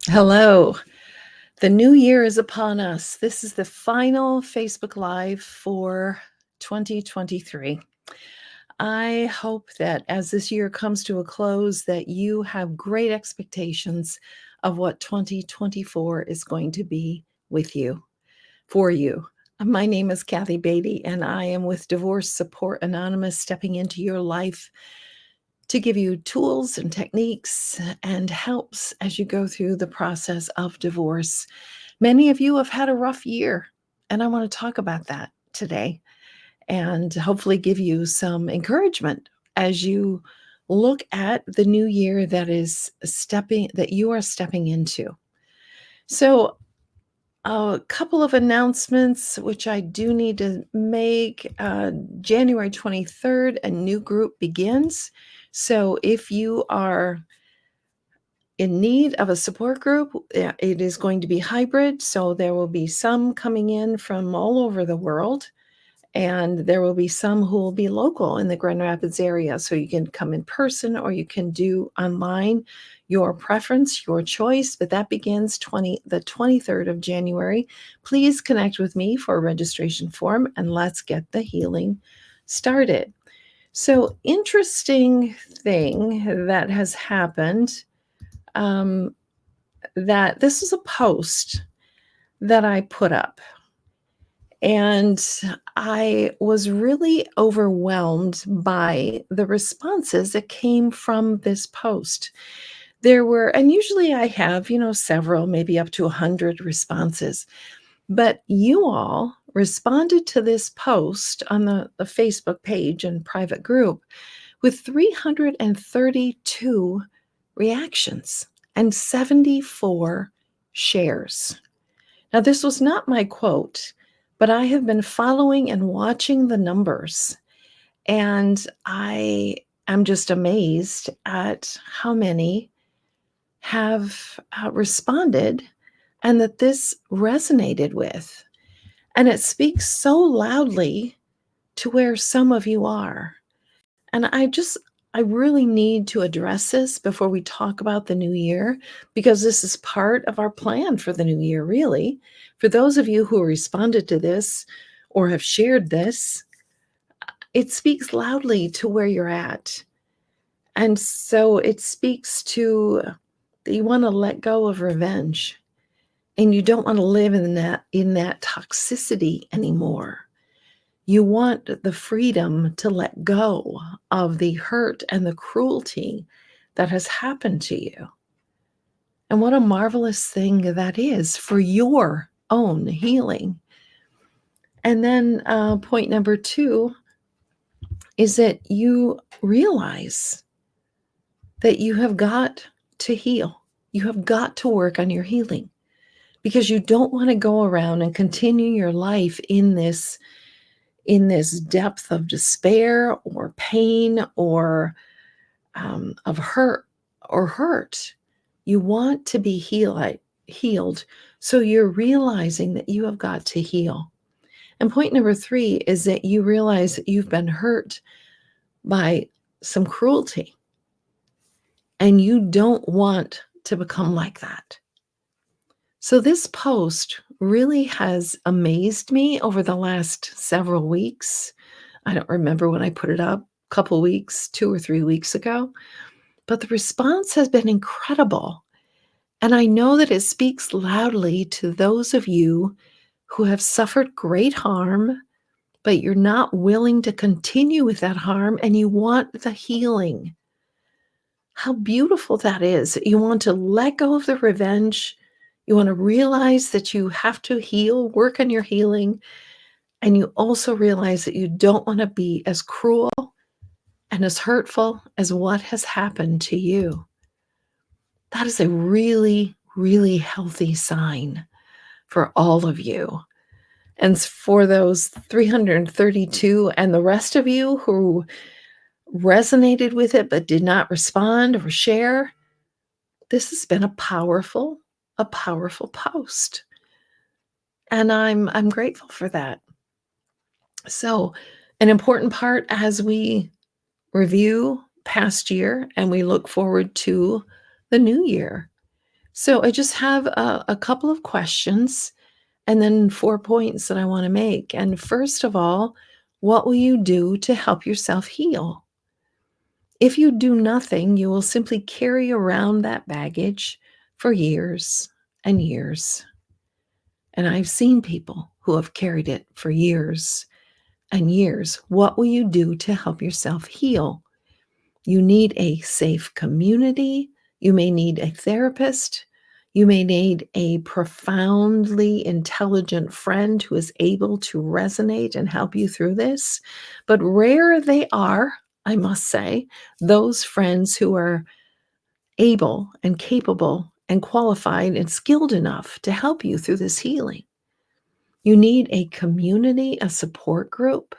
Hello. The new year is upon us. This is the final Facebook Live for 2023. I hope that as this year comes to a close that you have great expectations of what 2024 is going to be with you, for you. My name is Kathy Beatty, and I am with Divorce Support Anonymous, stepping into your life to give you tools and techniques and helps as you go through the process of divorce. Many of you have had a rough year, and I want to talk about that today and hopefully give you some encouragement as you look at the new year that you are stepping into. So, a couple of announcements which I do need to make. January 23rd, a new group begins. So, if you are in need of a support group, it is going to be hybrid. So, there will be some coming in from all over the world, and there will be some who will be local in the Grand Rapids area. So, you can come in person or you can do online, your preference, your choice. But that begins the 23rd of January. Please connect with me for a registration form and let's get the healing started. So, interesting thing that has happened, that this is a post that I put up, and I was really overwhelmed by the responses that came from this post. There were, and usually I have, several, maybe up to 100 responses, but you all responded to this post on the Facebook page and private group with 332 reactions and 74 shares. Now, this was not my quote, but I have been following and watching the numbers, and I am just amazed at how many have responded and that this resonated with. And it speaks so loudly to where some of you are. And I really need to address this before we talk about the new year, because this is part of our plan for the new year, really. For those of you who responded to this or have shared this, it speaks loudly to where you're at. And so it speaks to that you want to let go of revenge and you don't want to live in that toxicity anymore. You want the freedom to let go of the hurt and the cruelty that has happened to you. And what a marvelous thing that is for your own healing. And then point number 2 is that you realize that you have got to heal. You have got to work on your healing, because you don't want to go around and continue your life in this depth of despair or pain or of hurt. You want to be healed. So you're realizing that you have got to heal. And point number 3 is that you realize that you've been hurt by some cruelty and you don't want to become like that. So this post really has amazed me over the last several weeks. I don't remember when I put it up, a couple weeks, 2 or 3 weeks ago, but the response has been incredible. And I know that it speaks loudly to those of you who have suffered great harm, but you're not willing to continue with that harm and you want the healing. How beautiful that is. You want to let go of the revenge. You want to realize that you have to heal, work on your healing. And you also realize that you don't want to be as cruel and as hurtful as what has happened to you. That is a really, really healthy sign for all of you. And for those 332 and the rest of you who resonated with it but did not respond or share, this has been a powerful post. And I'm grateful for that. So, an important part as we review past year and we look forward to the new year So I just have a couple of questions and then 4 points that I wanna make. And first of all, what will you do to help yourself heal? If you do nothing, you will simply carry around that baggage for years and years. And I've seen people who have carried it for years and years. What will you do to help yourself heal? You need a safe community. You may need a therapist. You may need a profoundly intelligent friend who is able to resonate and help you through this. But rare they are, I must say, those friends who are able and capable and qualified and skilled enough to help you through this healing. You need a community, a support group.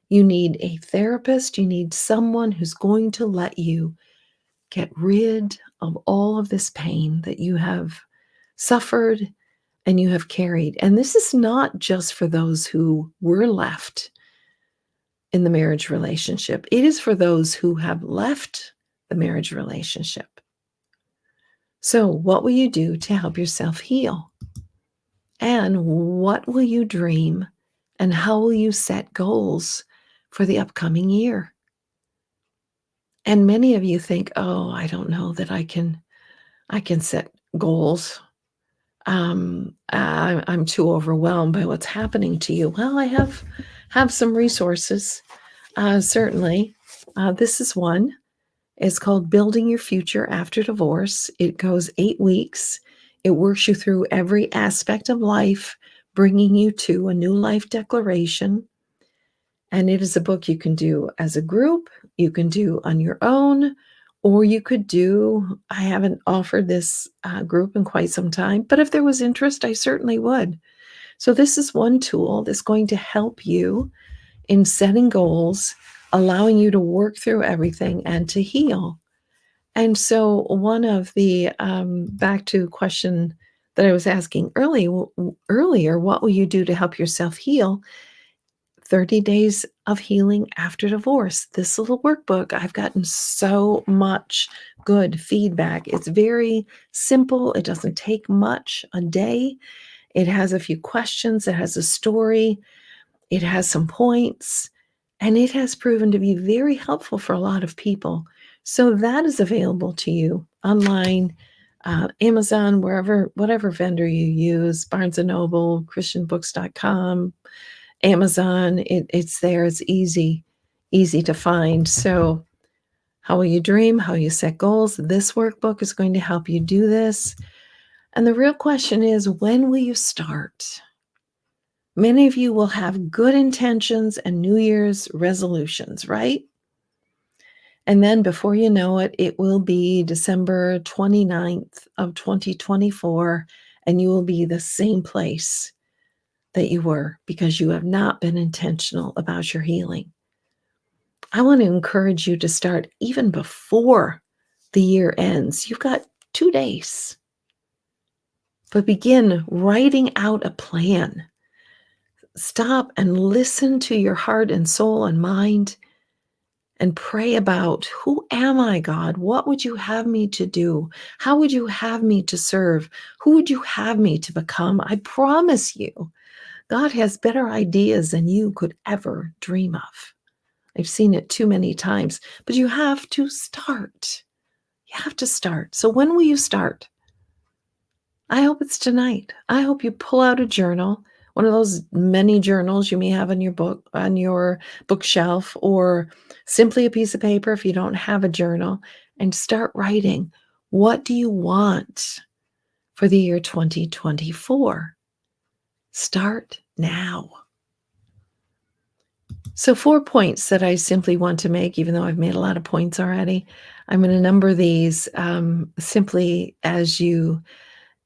You need a therapist. You need someone who's going to let you get rid of all of this pain that you have suffered and you have carried. And this is not just for those who were left in the marriage relationship, it is for those who have left the marriage relationship. So, what will you do to help yourself heal? And what will you dream? And how will you set goals for the upcoming year? And many of you think, "Oh, I don't know that I can set goals. I'm too overwhelmed by what's happening to you." Well, I have some resources, certainly. This is one. It's called Building Your Future After Divorce. It goes 8 weeks. It works you through every aspect of life, bringing you to a new life declaration. And it is a book you can do as a group, you can do on your own, or you could do I haven't offered this, group in quite some time, but if there was interest, I certainly would. So this is one tool that's going to help you in setting goals, allowing you to work through everything and to heal. And so one of the, back to question that I was asking earlier, what will you do to help yourself heal? 30 Days of Healing After Divorce. This little workbook, I've gotten so much good feedback. It's very simple. It doesn't take much a day. It has a few questions. It has a story. It has some points. And it has proven to be very helpful for a lot of people. So that is available to you online, Amazon, wherever, whatever vendor you use, Barnes and Noble, ChristianBooks.com, Amazon, it's there, it's easy to find. So, how will you dream? How you set goals? This workbook is going to help you do this. And the real question is, when will you start? Many of you will have good intentions and New Year's resolutions, right? And then before you know it, it will be December 29th of 2024, and you will be the same place that you were because you have not been intentional about your healing. I want to encourage you to start even before the year ends. You've got 2 days, but begin writing out a plan. Stop and listen to your heart and soul and mind and pray about, who am I, God? What would you have me to do? How would you have me to serve? Who would you have me to become? I promise you, God has better ideas than you could ever dream of. I've seen it too many times, but you have to start. You have to start. So when will you start? I hope it's tonight. I hope you pull out a journal, one of those many journals you may have on your bookshelf, or simply a piece of paper if you don't have a journal, and start writing. What do you want for the year 2024? Start now. So 4 points that I simply want to make, even though I've made a lot of points already. I'm going to number these simply as you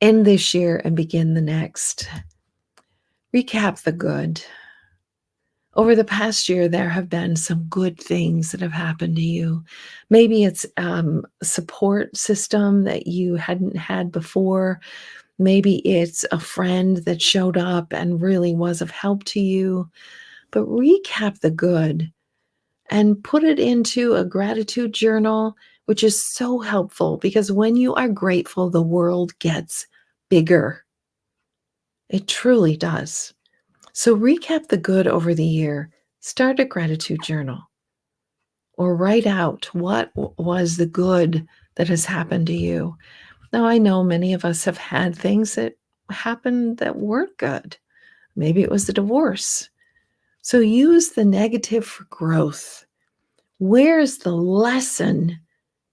end this year and begin the next. Recap the good. Over the past year, there have been some good things that have happened to you. Maybe it's a support system that you hadn't had before. Maybe it's a friend that showed up and really was of help to you. But recap the good and put it into a gratitude journal which is so helpful because when you are grateful, the world gets bigger. It truly does. So recap the good over the year. Start a gratitude journal or write out what was the good that has happened to you. Now, I know many of us have had things that happened that weren't good. Maybe it was a divorce. So use the negative for growth. Where is the lesson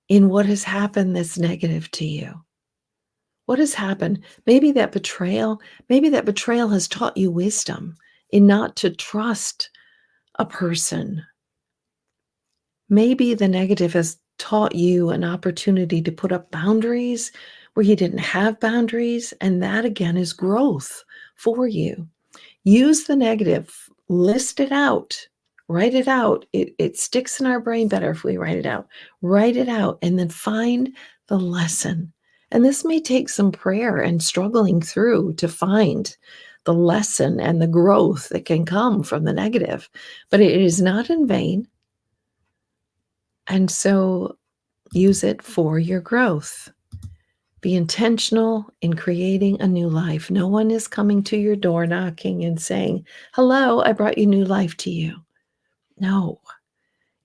in what has happened that's negative to you? What has happened? Maybe that betrayal has taught you wisdom in not to trust a person. Maybe the negative has taught you an opportunity to put up boundaries where you didn't have boundaries, and that again is growth for you. Use the negative, list it out, write it out. It sticks in our brain better if we write it out. Write it out and then find the lesson. And this may take some prayer and struggling through to find the lesson and the growth that can come from the negative, but it is not in vain. And so use it for your growth. Be intentional in creating a new life. No one is coming to your door knocking and saying, "Hello, I brought you new life to you." No,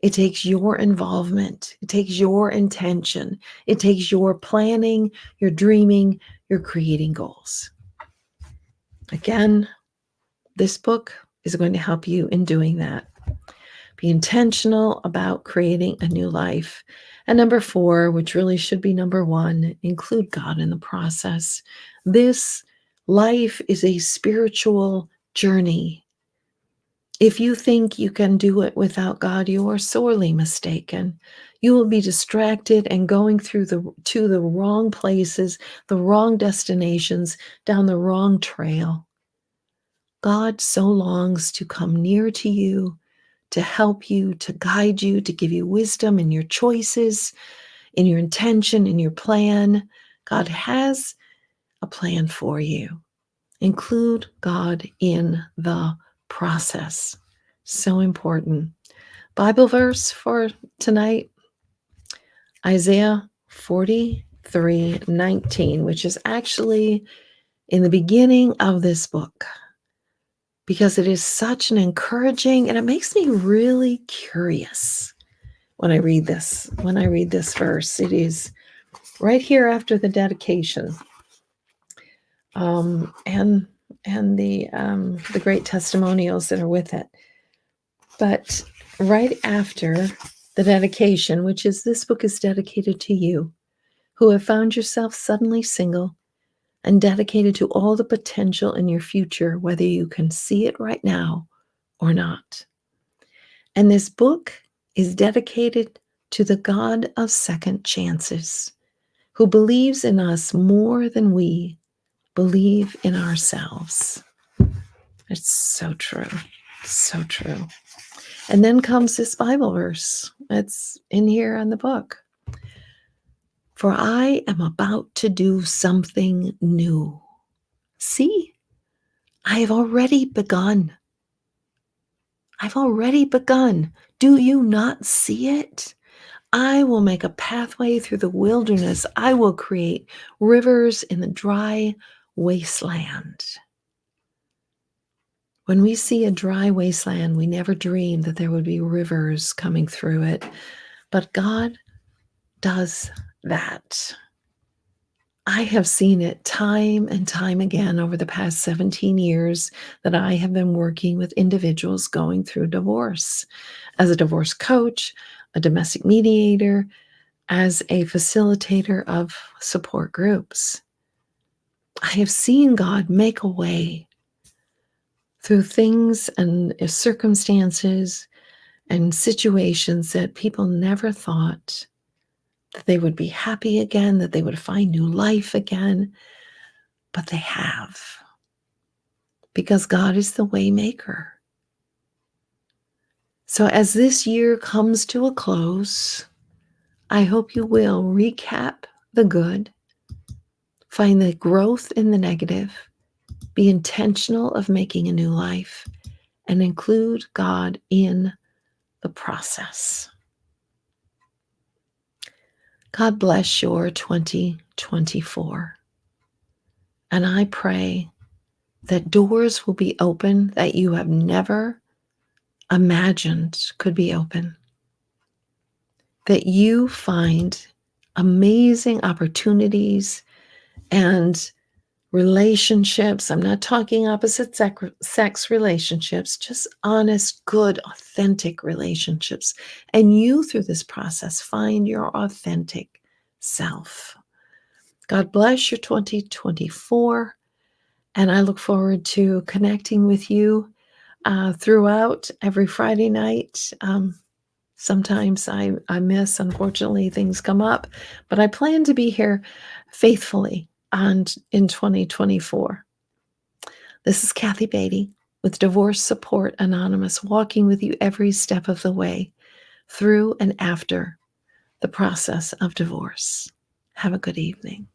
it takes your involvement. It takes your intention. It takes your planning, your dreaming, your creating goals. Again, this book is going to help you in doing that. Be intentional about creating a new life. And number 4, which really should be number 1, include God in the process. This life is a spiritual journey. If you think you can do it without God, you are sorely mistaken. You will be distracted and going to the wrong places, the wrong destinations, down the wrong trail. God so longs to come near to you, to help you, to guide you, to give you wisdom in your choices, in your intention, in your plan. God has a plan for you. Include God in the process. So important. Bible verse for tonight, Isaiah 43:19, which is actually in the beginning of this book, because it is such an encouraging, and it makes me really curious when I read this verse. It is right here after the dedication, and the great testimonials that are with it. But right after the dedication, which is, this book is dedicated to you who have found yourself suddenly single and dedicated to all the potential in your future, whether you can see it right now or not. And this book is dedicated to the God of second chances, who believes in us more than we believe in ourselves. It's so true. So true. And then comes this Bible verse. It's in here on the book. For I am about to do something new. See, I have already begun. I've already begun. Do you not see it? I will make a pathway through the wilderness. I will create rivers in the dry wasteland. When we see a dry wasteland, we never dream that there would be rivers coming through it. But God does that. I have seen it time and time again over the past 17 years that I have been working with individuals going through divorce. As a divorce coach, a domestic mediator, as a facilitator of support groups. I have seen God make a way through things and circumstances and situations that people never thought that they would be happy again, that they would find new life again, but they have. Because God is the way maker. So as this year comes to a close, I hope you will recap the good, find the growth in the negative, be intentional of making a new life, and include God in the process. God bless your 2024. And I pray that doors will be open that you have never imagined could be open, that you find amazing opportunities and relationships. I'm not talking opposite sex relationships, just honest, good, authentic relationships. And you, through this process, find your authentic self. God bless your 2024. And I look forward to connecting with you throughout every Friday night. Sometimes I miss, unfortunately, things come up, but I plan to be here faithfully in 2024. This is Kathy Beatty with Divorce Support Anonymous, walking with you every step of the way through and after the process of divorce. Have a good evening.